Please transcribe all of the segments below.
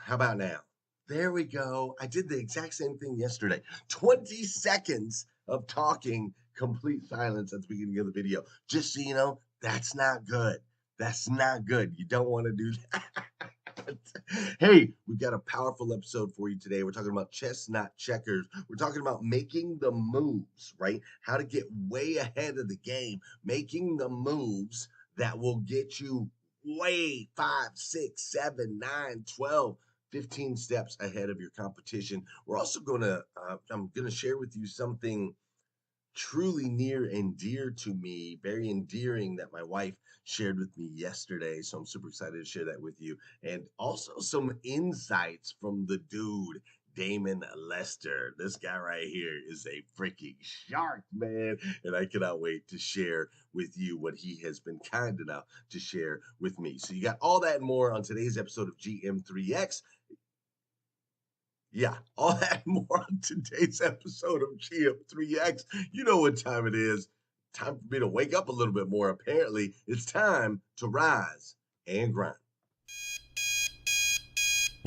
How about now? There we go. I did the exact same thing yesterday. 20 seconds of talking, complete silence at the beginning of the video. Just so you know, that's not good. That's not good. You don't want to do that. Hey, we've got a powerful episode for you today. We're talking about chess, not checkers. We're talking about making the moves, right? How to get way ahead of the game, making the moves that will get you way 5, 6, 7, 9, 12, 15 steps ahead of your competition. We're also I'm going to share with you something truly near and dear to me, very endearing that my wife shared with me yesterday. So I'm super excited to share that with you. And also some insights from the dude, Damon Lester. This guy right here is a freaking shark, man. And I cannot wait to share with you what he has been kind enough to share with me. So you got all that and more on today's episode of GM3X. Yeah, all that and more on today's episode of GM3X. You know what time it is. Time for me to wake up a little bit more. Apparently, it's time to rise and grind.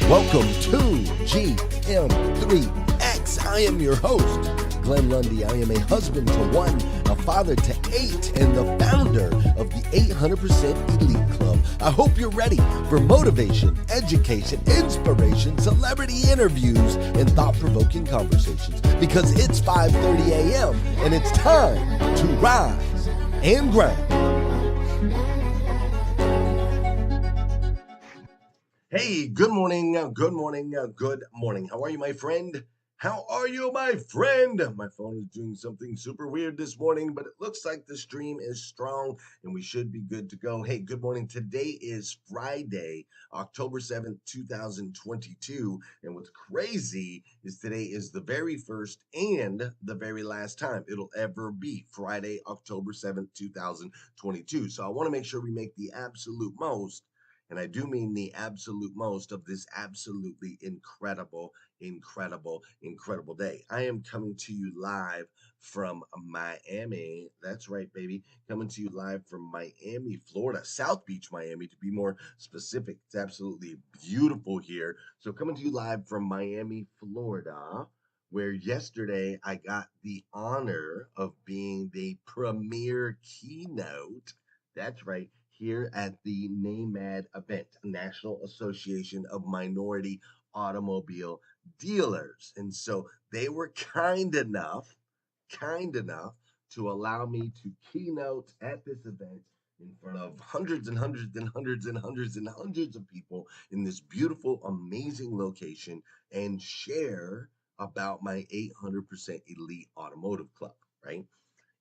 Welcome to GM3X. I am your host, Glenn Lundy. I am a husband to one, a father to eight, and the founder of the 800% Elite Club. I hope you're ready for motivation, education, inspiration, celebrity interviews, and thought-provoking conversations because it's 5:30 a.m. and it's time to rise and grind. Hey, good morning, good morning, good morning. How are you, my friend? How are you, my friend? My phone is doing something super weird this morning, but it looks like the stream is strong and we should be good to go. Hey, good morning. Today is Friday, October 7th, 2022. And what's crazy is today is the very first and the very last time it'll ever be Friday, October 7th, 2022. So I want to make sure we make the absolute most, and I do mean the absolute most, of this absolutely incredible day. I am coming to you live from Miami. That's right, baby. Coming to you live from Miami, Florida, South Beach, Miami, to be more specific. It's absolutely beautiful here. So, coming to you live from Miami, Florida, where yesterday I got the honor of being the premier keynote. That's right, here at the NAMAD event, National Association of Minority Automobile Dealers. And so they were kind enough to allow me to keynote at this event in front of hundreds and hundreds and hundreds and hundreds and hundreds of people in this beautiful, amazing location and share about my 800% Elite Automotive Club, right?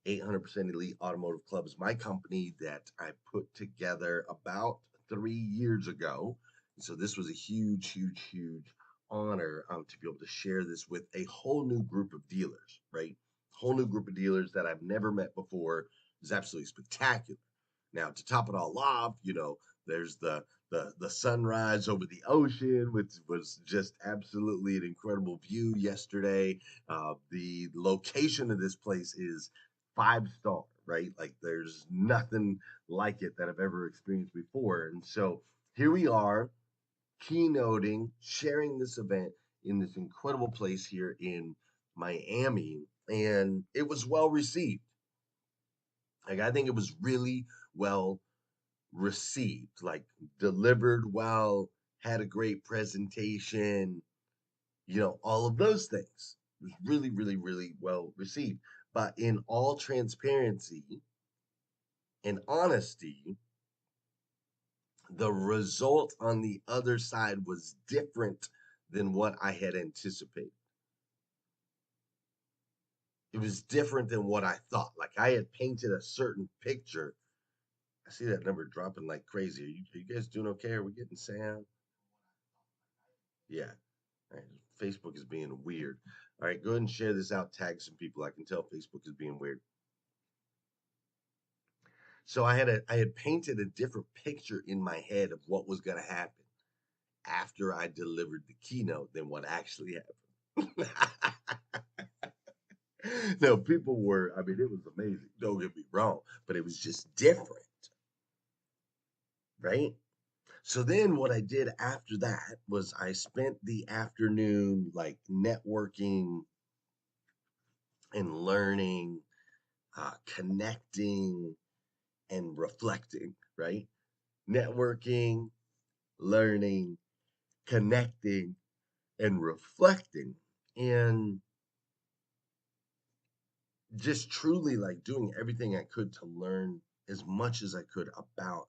800% Elite Automotive Club is my company that I put together about 3 years ago. And so this was a huge honor to be able to share this with a whole new group of dealers, right? Whole new group of dealers that I've never met before. Is absolutely spectacular. Now, to top it all off, there's the sunrise over the ocean, which was just absolutely an incredible view yesterday. The location of this place is 5 star, right? Like there's nothing like it that I've ever experienced before. And so here we are, keynoting, sharing this event in this incredible place here in Miami. And it was well received. Like I think it was really well received, like delivered well, had a great presentation, all of those things. It was really well received. But in all transparency and honesty, the result on the other side was different than what I had anticipated. It was different than what I thought. Like I had painted a certain picture. I see that number dropping like crazy. Are you guys doing okay? Are we getting sound? Yeah. All right. Facebook is being weird. All right, go ahead and share this out. Tag some people. I can tell Facebook is being weird. So I had painted a different picture in my head of what was going to happen after I delivered the keynote than what actually happened. No, people were, I mean, it was amazing. Don't get me wrong, but it was just different, right? So then what I did after that was I spent the afternoon like networking and learning, connecting and reflecting, right? Networking, learning, connecting, and reflecting. And just truly like doing everything I could to learn as much as I could about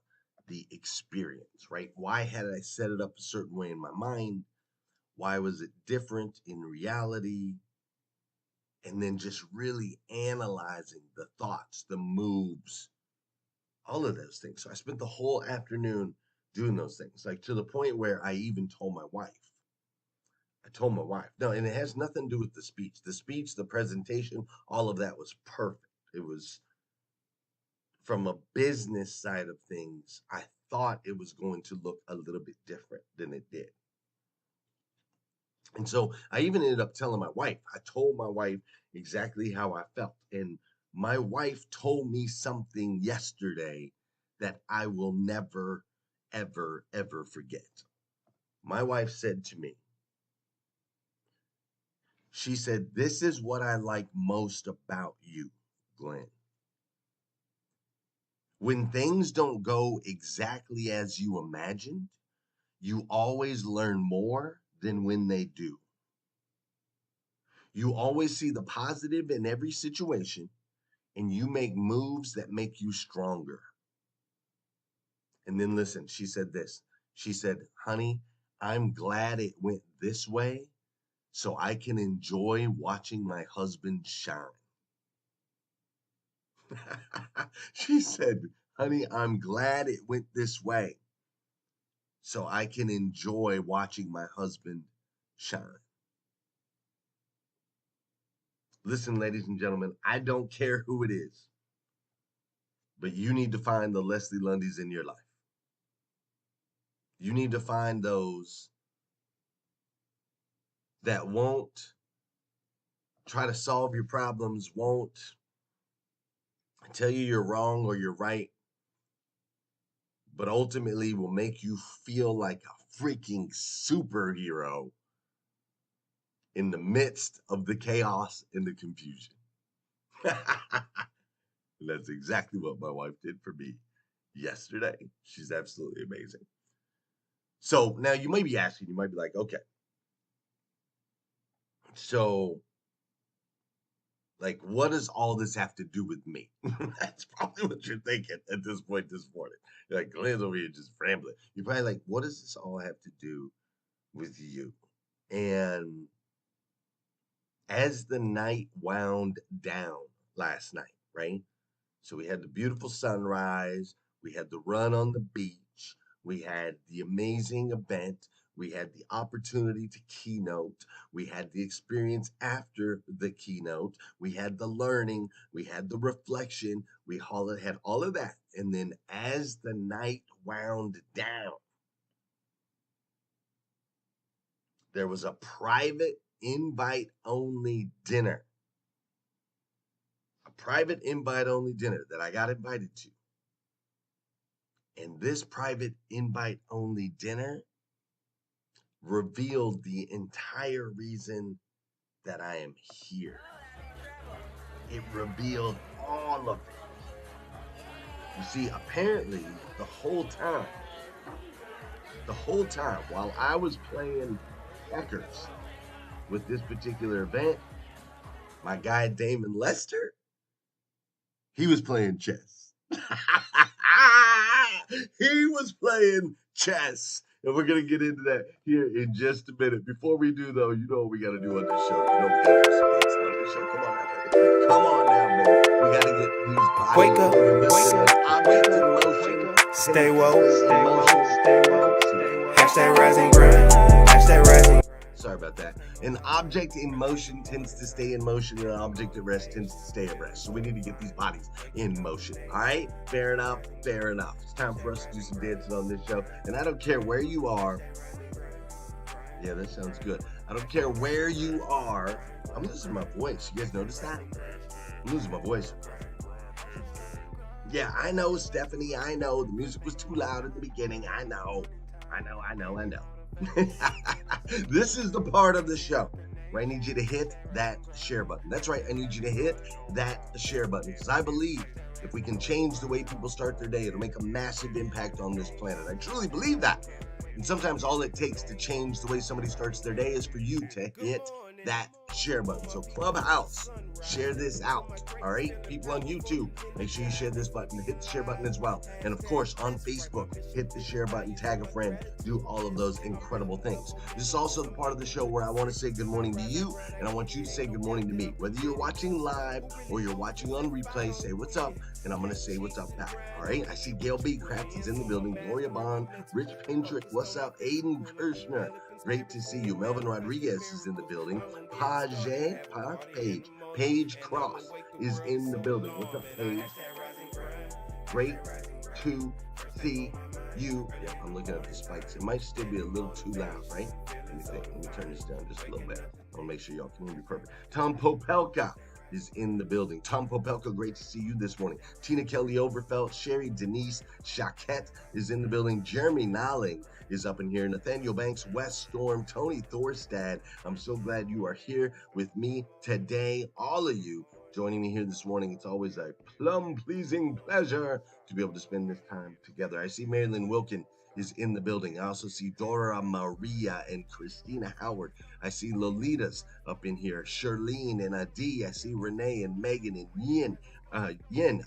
the experience, right? Why had I set it up a certain way in my mind? Why was it different in reality? And then just really analyzing the thoughts, the moves, all of those things. So I spent the whole afternoon doing those things, like to the point where I even told my wife. I told my wife, no, and it has nothing to do with the speech. The speech, the presentation, all of that was perfect. It was from a business side of things. I thought it was going to look a little bit different than it did. And so I even ended up telling my wife, I told my wife exactly how I felt. And my wife told me something yesterday that I will never, ever, ever forget. My wife said to me, she said, "This is what I like most about you, Glenn. When things don't go exactly as you imagined, you always learn more than when they do. You always see the positive in every situation, and you make moves that make you stronger." And then listen, she said this. She said, "Honey, I'm glad it went this way so I can enjoy watching my husband shine." She said, "Honey, I'm glad it went this way so I can enjoy watching my husband shine." Listen, ladies and gentlemen, I don't care who it is, but you need to find the Leslie Lundys in your life. You need to find those that won't try to solve your problems, won't tell you you're wrong or you're right, but ultimately will make you feel like a freaking superhero in the midst of the chaos and the confusion. That's exactly what my wife did for me yesterday. She's absolutely amazing. So now you might be asking, you might be like, okay, so like, what does all this have to do with me? That's probably what you're thinking at this point this morning. You're like, Glenn's over here just rambling. You're probably like, what does this all have to do with you? And as the night wound down last night, right? So we had the beautiful sunrise, we had the run on the beach, we had the amazing event, we had the opportunity to keynote, we had the experience after the keynote, we had the learning, we had the reflection, we had all of that. And then as the night wound down, there was a private invite only dinner. A private invite only dinner that I got invited to. And this private invite only dinner revealed the entire reason that I am here. It revealed all of it. You see, apparently, the whole time while I was playing checkers with this particular event, my guy Damon Lester, he was playing chess. He was playing chess. And we're going to get into that here in just a minute. Before we do, though, you know what we got to do on this show. You know we got to do some things on this show. Come on now, baby. Come on now, baby. We got to get these bodies. Wake up, wake up. Object in motion. Stay woke, Stay woke. Stay woke. hashtag rising grind, hashtag rising. Sorry about that. An object in motion tends to stay in motion, and an object at rest tends to stay at rest. So we need to get these bodies in motion. All right? Fair enough. Fair enough. It's time for us to do some dancing on this show. And I don't care where you are. Yeah, that sounds good. I don't care where you are. I'm losing my voice. You guys notice that? I'm losing my voice. Yeah, I know, Stephanie. I know the music was too loud at the beginning. I know. I know. This is the part of the show where I need you to hit that share button. That's right, I need you to hit that share button because I believe if we can change the way people start their day, it'll make a massive impact on this planet. I truly believe that. And sometimes all it takes to change the way somebody starts their day is for you to hit that share button. So Clubhouse, share this out. All right, people on YouTube, make sure you share this button, hit the share button as well. And of course on Facebook, hit the share button, tag a friend, do all of those incredible things. This is also the part of the show where I want to say good morning to you, and I want you to say good morning to me. Whether you're watching live or you're watching on replay, say what's up, and I'm going to say what's up back. All right, I see Gail B. Kratz is in the building, Gloria Bond, Rich Pendrick, what's up, Aiden Kirshner, great to see you. Melvin Rodriguez is in the building. Paige Cross is in the building. What's up, Paige? Great to see you. Yeah, I'm looking at the spikes. It might still be a little too loud, right? Let me think. Let me turn this down just a little bit. I want to make sure y'all can hear me perfect. Tom Popelka is in the building. Tom Popelka, great to see you this morning. Tina Kelly Overfelt, Sherry Denise Chaquette is in the building. Jeremy Nolling is up in here. Nathaniel Banks, West Storm, Tony Thorstad. I'm so glad you are here with me today. All of you joining me here this morning. It's always a plum-pleasing pleasure to be able to spend this time together. I see Marilyn Wilkin is in the building. I also see Dora Maria and Christina Howard. I see Lolitas up in here. Charlene and Adi. I see Renee and Megan and Yin. I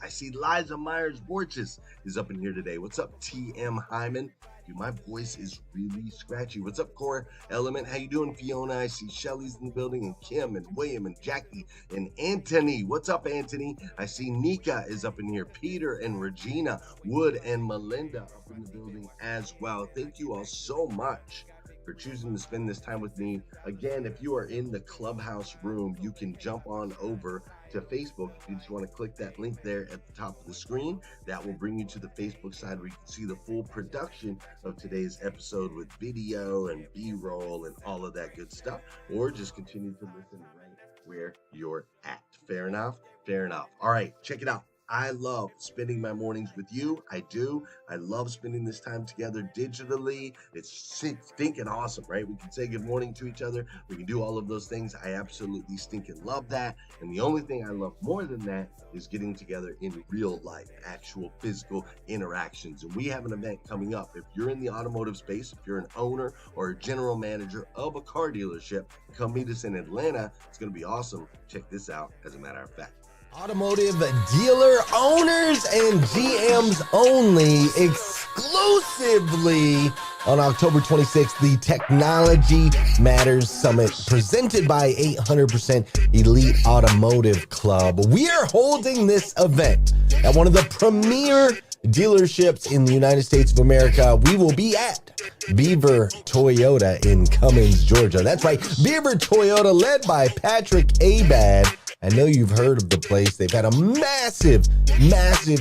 see Liza Myers-Borges is up in here today. What's up, TM Hyman? Dude, my voice is really scratchy. What's up, Core Element? How you doing, Fiona? I see Shelly's in the building, and Kim and William and Jackie and Anthony. What's up, Anthony? I see Nika is up in here. Peter and Regina, Wood and Melinda up in the building as well. Thank you all so much for choosing to spend this time with me. Again, if you are in the Clubhouse room, you can jump on over to Facebook. If you just want to click that link there at the top of the screen, that will bring you to the Facebook side where you can see the full production of today's episode with video and B-roll and all of that good stuff, or just continue to listen right where you're at. Fair enough? Fair enough. All right, check it out. I love spending my mornings with you. I do. I love spending this time together digitally. It's stinking awesome, right? We can say good morning to each other. We can do all of those things. I absolutely stinking love that. And the only thing I love more than that is getting together in real life, actual physical interactions. And we have an event coming up. If you're in the automotive space, if you're an owner or a general manager of a car dealership, come meet us in Atlanta. It's going to be awesome. Check this out, as a matter of fact. Automotive dealer owners and GMs only, exclusively on October 26th, the Technology Matters Summit presented by 800% Elite Automotive Club. We are holding this event at one of the premier dealerships in the United States of America. We will be at Beaver Toyota in Cummins, Georgia. That's right, Beaver Toyota, led by Patrick Abad. I know you've heard of the place. They've had a massive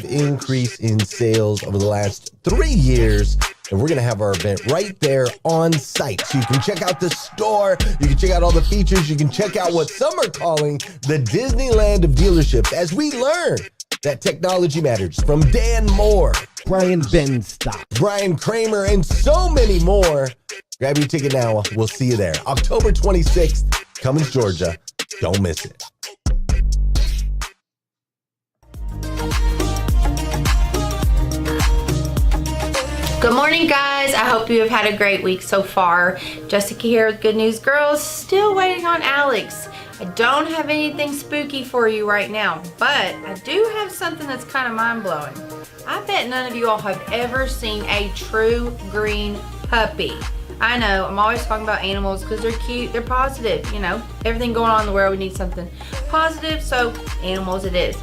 increase in sales over the last 3 years. And we're going to have our event right there on site. So you can check out the store. You can check out all the features. You can check out what some are calling the Disneyland of dealerships as we learn that technology matters from Dan Moore, Brian Benstock, Brian Kramer, and so many more. Grab your ticket now. We'll see you there. October 26th, Cummins, Georgia. Don't miss it. Good morning, guys. I hope you have had a great week so far. Jessica here with Good News Girls. Still waiting on Alex. I don't have anything spooky for you right now, but I do have something that's kind of mind-blowing. I bet none of you all have ever seen a true green puppy. I know, I'm always talking about animals because they're cute, they're positive, you know. Everything going on in the world, we need something positive, so animals it is.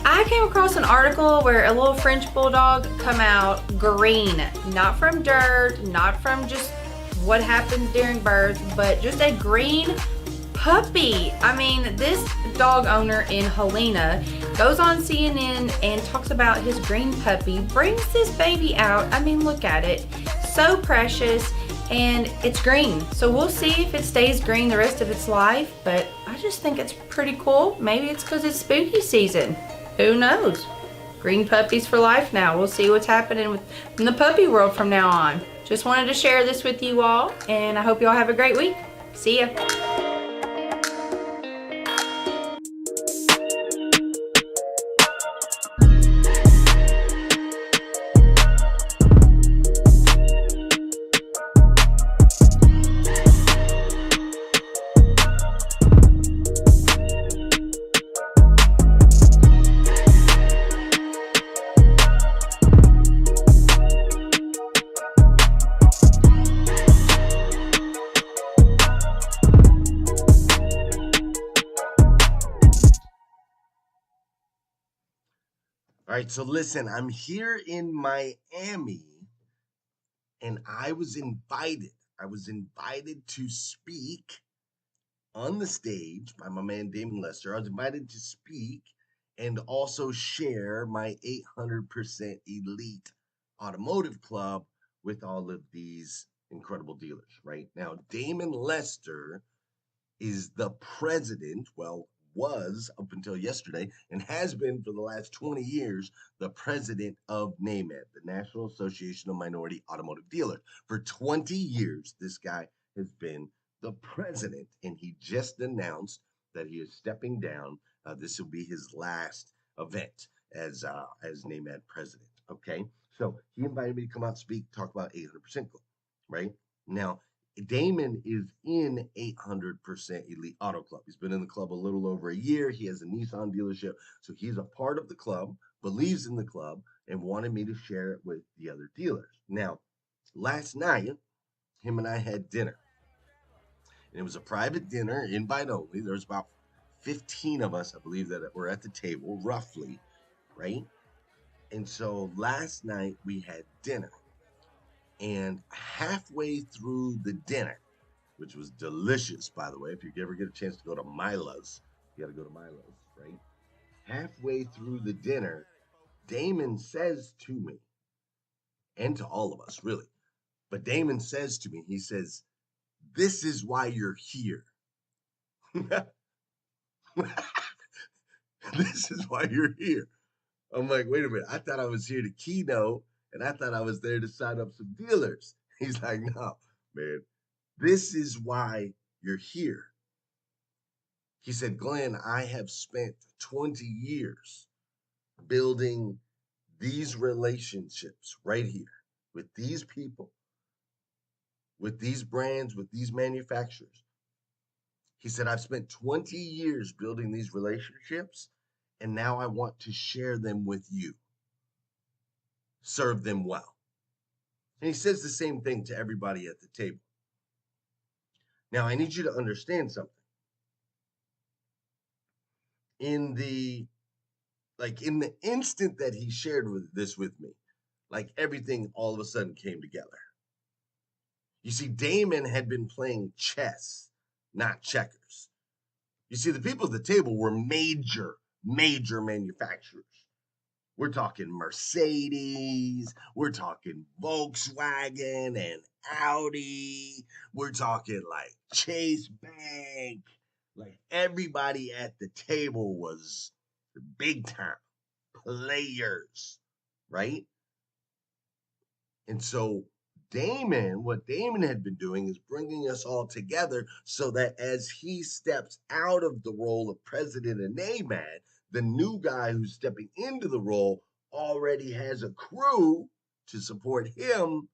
I came across an article where a little French bulldog come out green, not from dirt, not from just what happened during birth, but just a green puppy. I mean, this dog owner in Helena goes on CNN and talks about his green puppy, brings this baby out. I mean, look at it, so precious, and it's green. So we'll see if it stays green the rest of its life, but I just think it's pretty cool. Maybe it's because it's spooky season. Who knows? Green puppies for life now. We'll see what's happening in the puppy world from now on. just wanted to share this with you all, and I hope you all have a great week. See ya. All right, so listen, I'm here in Miami and I was invited. I was invited to speak on the stage by my man Damon Lester. I was invited to speak and also share my 800% Elite Automotive Club with all of these incredible dealers, right? Now, Damon Lester is the president, well, was up until yesterday, and has been for the last 20 years, the president of NAMAD, the National Association of Minority Automotive Dealers. For 20 years, this guy has been the president, and he just announced that he is stepping down. This will be his last event as NAMAD president. Okay, so he invited me to come out and speak, talk about 800% Club, right? Now, Damon is in 800% Elite Auto Club. He's been in the club a little over a year. He has a Nissan dealership, so he's a part of the club, believes in the club, and wanted me to share it with the other dealers. Now, last night, him and I had dinner, and it was a private dinner, invite only. There was about 15 of us, I believe, that were at the table, roughly, right? And so last night we had dinner, and halfway through the dinner, which was delicious, by the way. If you ever get a chance to go to Mila's, you got to go to Mila's, right? Halfway through the dinner, Damon says to me, and to all of us, really, but Damon says to me, he says, "This is why you're here." This is why you're here. I'm like, wait a minute. I thought I was here to keynote, and I thought I was there to sign up some dealers. He's like, no, man, this is why you're here. He said, Glenn, I have spent 20 years building these relationships right here with these people, with these brands, with these manufacturers. He said, I've spent 20 years building these relationships, and now I want to share them with you. Serve them well. And he says the same thing to everybody at the table. Now, I need you to understand something. In the instant that he shared this with me, like everything all of a sudden came together. You see, Damon had been playing chess, not checkers. You see, the people at the table were major manufacturers. We're talking Mercedes, we're talking Volkswagen and Audi, we're talking like Chase Bank. Like everybody at the table was big time players, right? And so what Damon had been doing is bringing us all together so that as he steps out of the role of president of NAMAD, the new guy who's stepping into the role already has a crew to support him.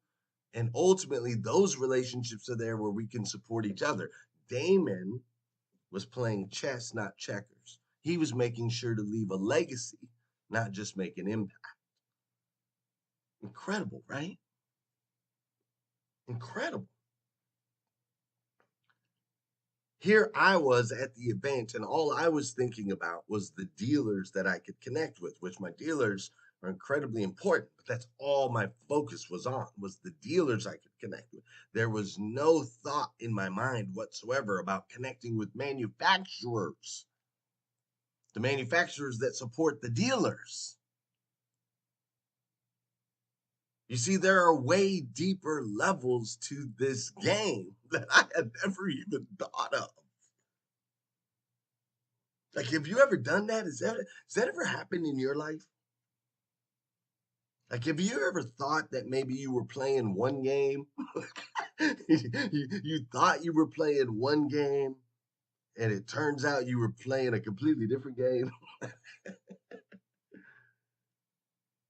And ultimately, those relationships are there where we can support each other. Damon was playing chess, not checkers. He was making sure to leave a legacy, not just make an impact. Incredible, right? Incredible. Here I was at the event, and all I was thinking about was the dealers that I could connect with, which my dealers are incredibly important, but that's all my focus was on, was the dealers I could connect with. There was no thought in my mind whatsoever about connecting with manufacturers, the manufacturers that support the dealers. You see, there are way deeper levels to this game that I had never even thought of. Like, have you ever done that? Has that ever happened in your life? Like, have you ever thought that maybe you were playing one game? you thought you were playing one game, and it turns out you were playing a completely different game.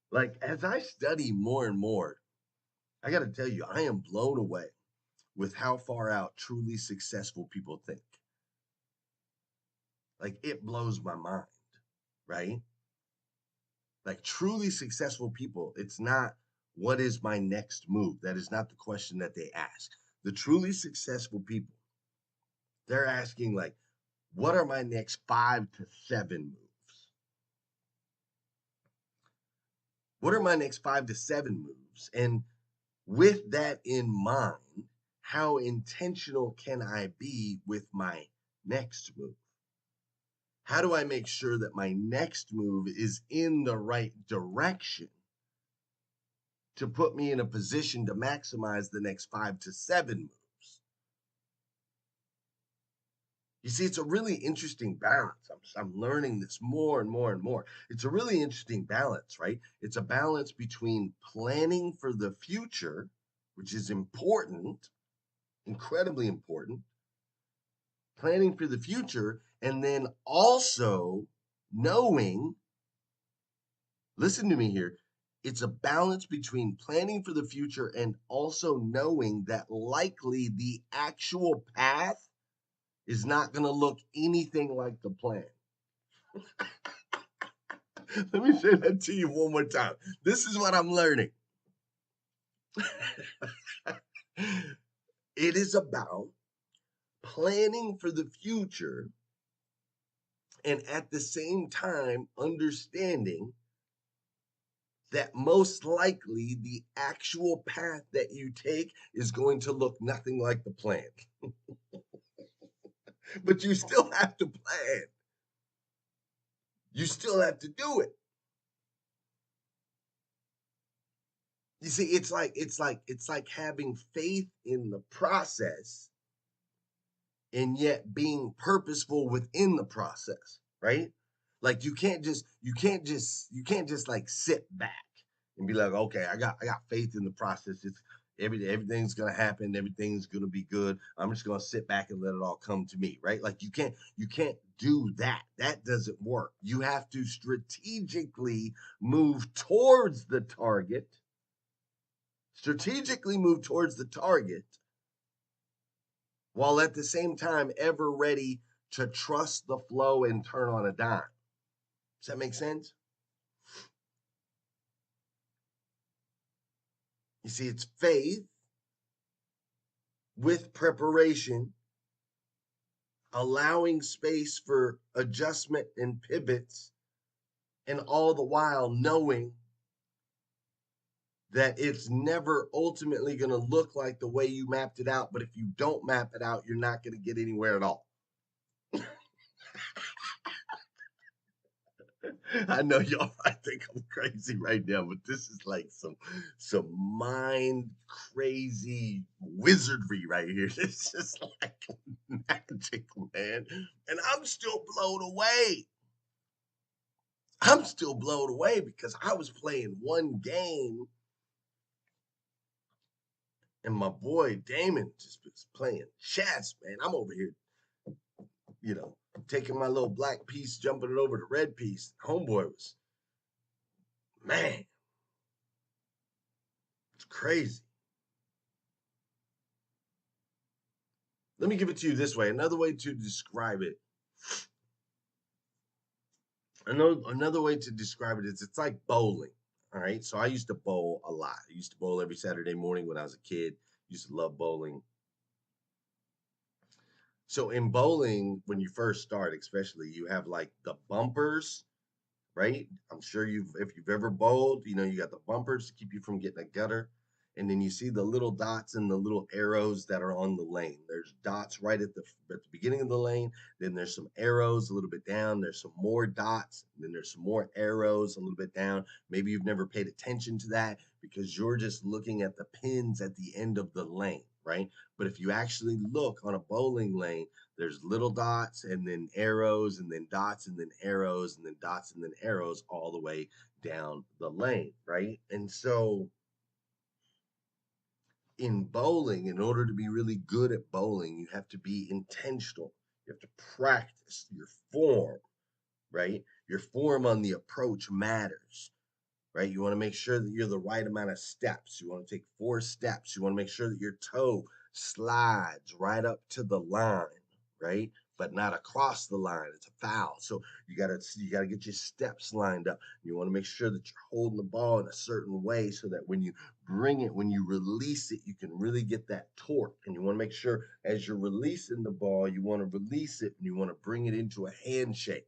Like, as I study more and more, I got to tell you, I am blown away with how far out truly successful people think. Like, it blows my mind, right? Like, truly successful people, it's not what is my next move? That is not the question that they ask. The truly successful people, they're asking, like, what are my next 5 to 7 moves? What are my next 5 to 7 moves? And with that in mind, how intentional can I be with my next move? How do I make sure that my next move is in the right direction to put me in a position to maximize the next 5 to 7 moves? You see, it's a really interesting balance. I'm learning this more and more and more. It's a really interesting balance, right? It's a balance between planning for the future, which is important, incredibly important, planning for the future, and then also knowing, listen to me here, it's a balance between planning for the future and also knowing that likely the actual path is not going to look anything like the plan. Let me say that to you one more time. This is what I'm learning. It is about planning for the future and at the same time understanding that most likely the actual path that you take is going to look nothing like the plan. But you still have to plan. You still have to do it. You see, it's like having faith in the process and yet being purposeful within the process, right? Like you can't just like sit back and be like, okay, I got faith in the process. It's everything's gonna happen, everything's gonna be good. I'm just gonna sit back and let it all come to me, right? Like you can't do that. That doesn't work. You have to strategically move towards the target. Strategically move towards the target while at the same time ever ready to trust the flow and turn on a dime. Does that make sense? You see, it's faith with preparation, allowing space for adjustment and pivots, and all the while knowing that it's never ultimately going to look like the way you mapped it out. But if you don't map it out, you're not going to get anywhere at all. I know y'all might think I'm crazy right now, but this is like some mind crazy wizardry right here. It's just like magic, man. And I'm still blown away. I'm still blown away because I was playing one game and my boy Damon just was playing chess, man. I'm over here, taking my little black piece, jumping it over to red piece. Homeboy was, man, it's crazy. Let me give it to you this way. Another way to describe it. Another way to describe it is it's like bowling. All right. So I used to bowl a lot. I used to bowl every Saturday morning when I was a kid. Used to love bowling. So in bowling, when you first start, especially, you have like the bumpers, right? I'm sure if you've ever bowled, you got the bumpers to keep you from getting a gutter. And then you see the little dots and the little arrows that are on the lane. There's dots right at the beginning of the lane. Then there's some arrows a little bit down. There's some more dots. And then there's some more arrows a little bit down. Maybe you've never paid attention to that because you're just looking at the pins at the end of the lane, right? But if you actually look on a bowling lane, there's little dots and then arrows and then dots and then arrows and then dots and then arrows all the way down the lane, right? And so in bowling, in order to be really good at bowling, you have to be intentional. You have to practice your form, right? Your form on the approach matters, right? You want to make sure that you're the right amount of steps. You want to take 4 steps. You want to make sure that your toe slides right up to the line, right? But not across the line. It's a foul. So you gotta get your steps lined up. You want to make sure that you're holding the ball in a certain way so that when you bring it, when you release it, you can really get that torque. And you want to make sure as you're releasing the ball, you want to release it and you want to bring it into a handshake.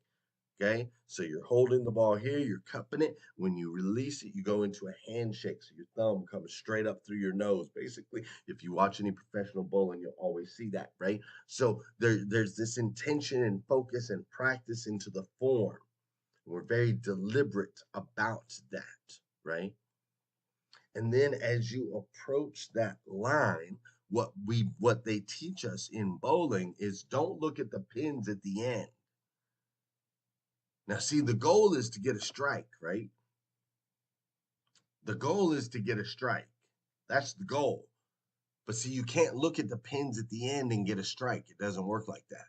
Okay, so you're holding the ball here, you're cupping it. When you release it, you go into a handshake. So your thumb comes straight up through your nose. Basically, if you watch any professional bowling, you'll always see that, right? So there's this intention and focus and practice into the form. We're very deliberate about that, right? And then as you approach that line, what they teach us in bowling is don't look at the pins at the end. Now, see, the goal is to get a strike, right? The goal is to get a strike. That's the goal. But see, you can't look at the pins at the end and get a strike. It doesn't work like that.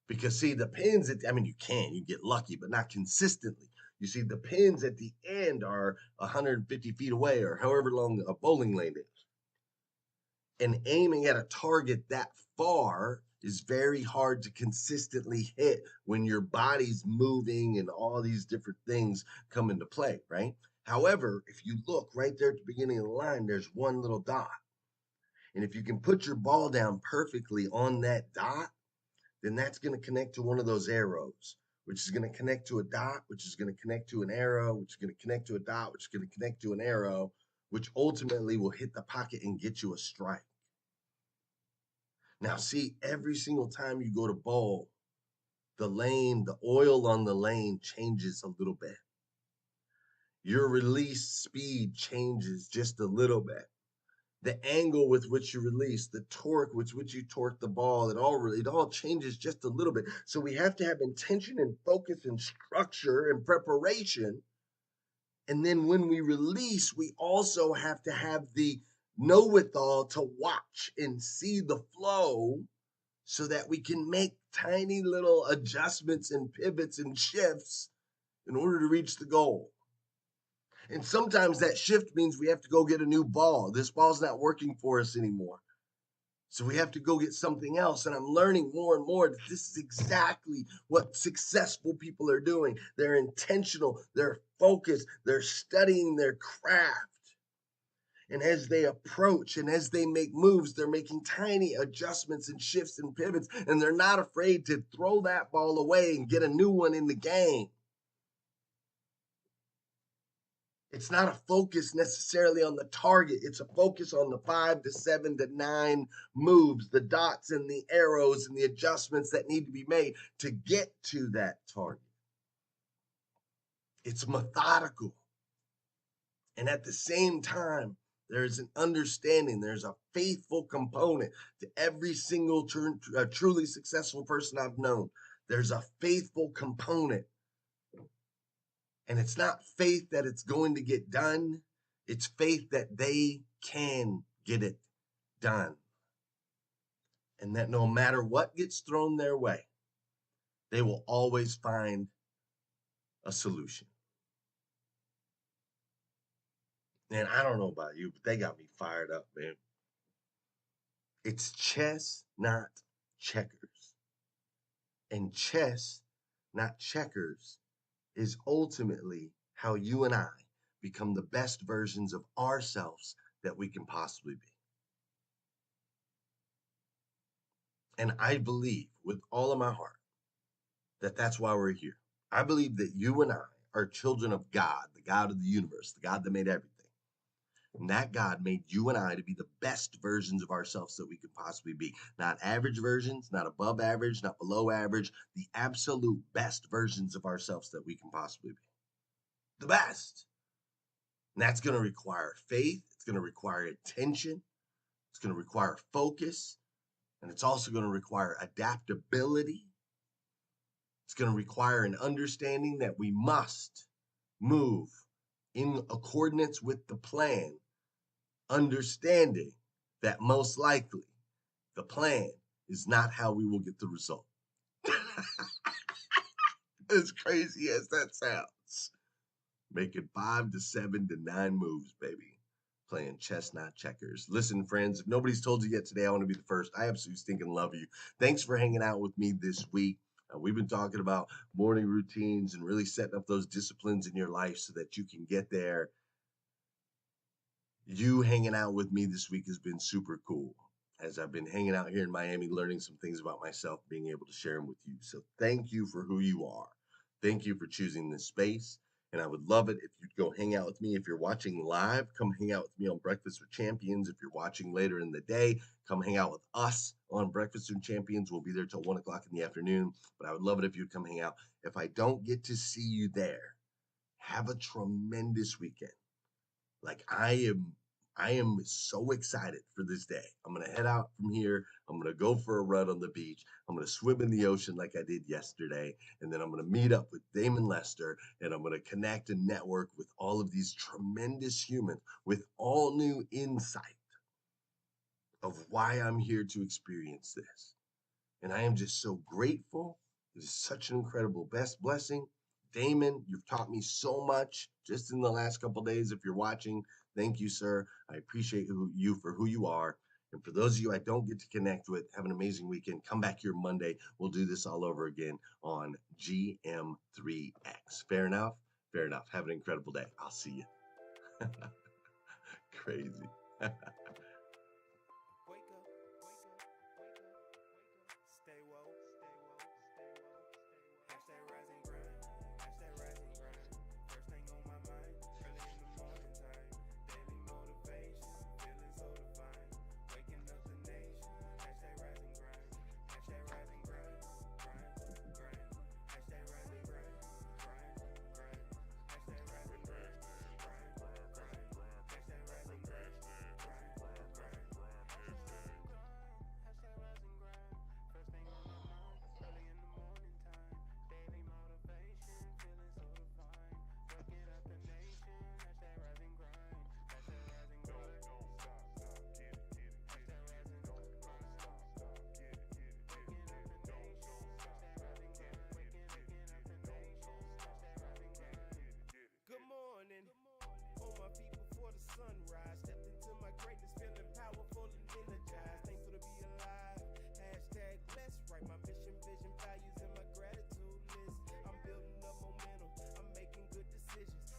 Because see, the pins I mean, you get lucky, but not consistently. You see, the pins at the end are 150 feet away or however long a bowling lane is. And aiming at a target that far is very hard to consistently hit when your body's moving and all these different things come into play, right? However, if you look right there at the beginning of the line, there's one little dot. And if you can put your ball down perfectly on that dot, then that's going to connect to one of those arrows, which is going to connect to a dot, which is going to connect to an arrow, which is going to connect to a dot, which is going to connect to an arrow, which ultimately will hit the pocket and get you a strike. Now, see, every single time you go to bowl, the oil on the lane changes a little bit. Your release speed changes just a little bit. The angle with which you release, the torque with which you torque the ball, it all changes just a little bit. So we have to have intention and focus and structure and preparation. And then when we release, we also have to have the know-it-all to watch and see the flow so that we can make tiny little adjustments and pivots and shifts in order to reach the goal. And sometimes that shift means we have to go get a new ball. This ball's not working for us anymore. So we have to go get something else. And I'm learning more and more that this is exactly what successful people are doing. They're intentional, they're focused, they're studying their craft. And as they approach and as they make moves, they're making tiny adjustments and shifts and pivots. And they're not afraid to throw that ball away and get a new one in the game. It's not a focus necessarily on the target. It's a focus on the 5 to 7 to 9 moves, the dots and the arrows and the adjustments that need to be made to get to that target. It's methodical. And at the same time, there's an understanding, there's a faithful component to every single truly successful person I've known. There's a faithful component. And it's not faith that it's going to get done. It's faith that they can get it done. And that no matter what gets thrown their way, they will always find a solution. And I don't know about you, but they got me fired up, man. It's chess, not checkers. And chess, not checkers, is ultimately how you and I become the best versions of ourselves that we can possibly be. And I believe with all of my heart that that's why we're here. I believe that you and I are children of God, the God of the universe, the God that made everything. And that God made you and I to be the best versions of ourselves that we could possibly be. Not average versions, not above average, not below average, the absolute best versions of ourselves that we can possibly be. The best. And that's going to require faith. It's going to require attention. It's going to require focus. And it's also going to require adaptability. It's going to require an understanding that we must move in accordance with the plan, understanding that most likely the plan is not how we will get the result. As crazy as that sounds. Making 5 to 7 to 9 moves, baby. Playing chess, not checkers. Listen, friends, if nobody's told you yet today, I want to be the first. I absolutely stinking love you. Thanks for hanging out with me this week. We've been talking about morning routines and really setting up those disciplines in your life so that you can get there. You hanging out with me this week has been super cool as I've been hanging out here in Miami, learning some things about myself, being able to share them with you. So thank you for who you are. Thank you for choosing this space. And I would love it if you'd go hang out with me. If you're watching live, come hang out with me on Breakfast with Champions. If you're watching later in the day, come hang out with us on Breakfast with Champions. We'll be there till 1 o'clock in the afternoon. But I would love it if you'd come hang out. If I don't get to see you there, have a tremendous weekend. Like I am so excited for this day. I'm going to head out from here. I'm going to go for a run on the beach. I'm going to swim in the ocean like I did yesterday. And then I'm going to meet up with Damon Lester and I'm going to connect and network with all of these tremendous humans with all new insight of why I'm here to experience this. And I am just so grateful. It is such an incredible blessing. Damon, you've taught me so much just in the last couple days. If you're watching, thank you, sir. I appreciate you for who you are. And for those of you I don't get to connect with, have an amazing weekend. Come back here Monday. We'll do this all over again on GM3X. Fair enough? Fair enough. Have an incredible day. I'll see you. Crazy.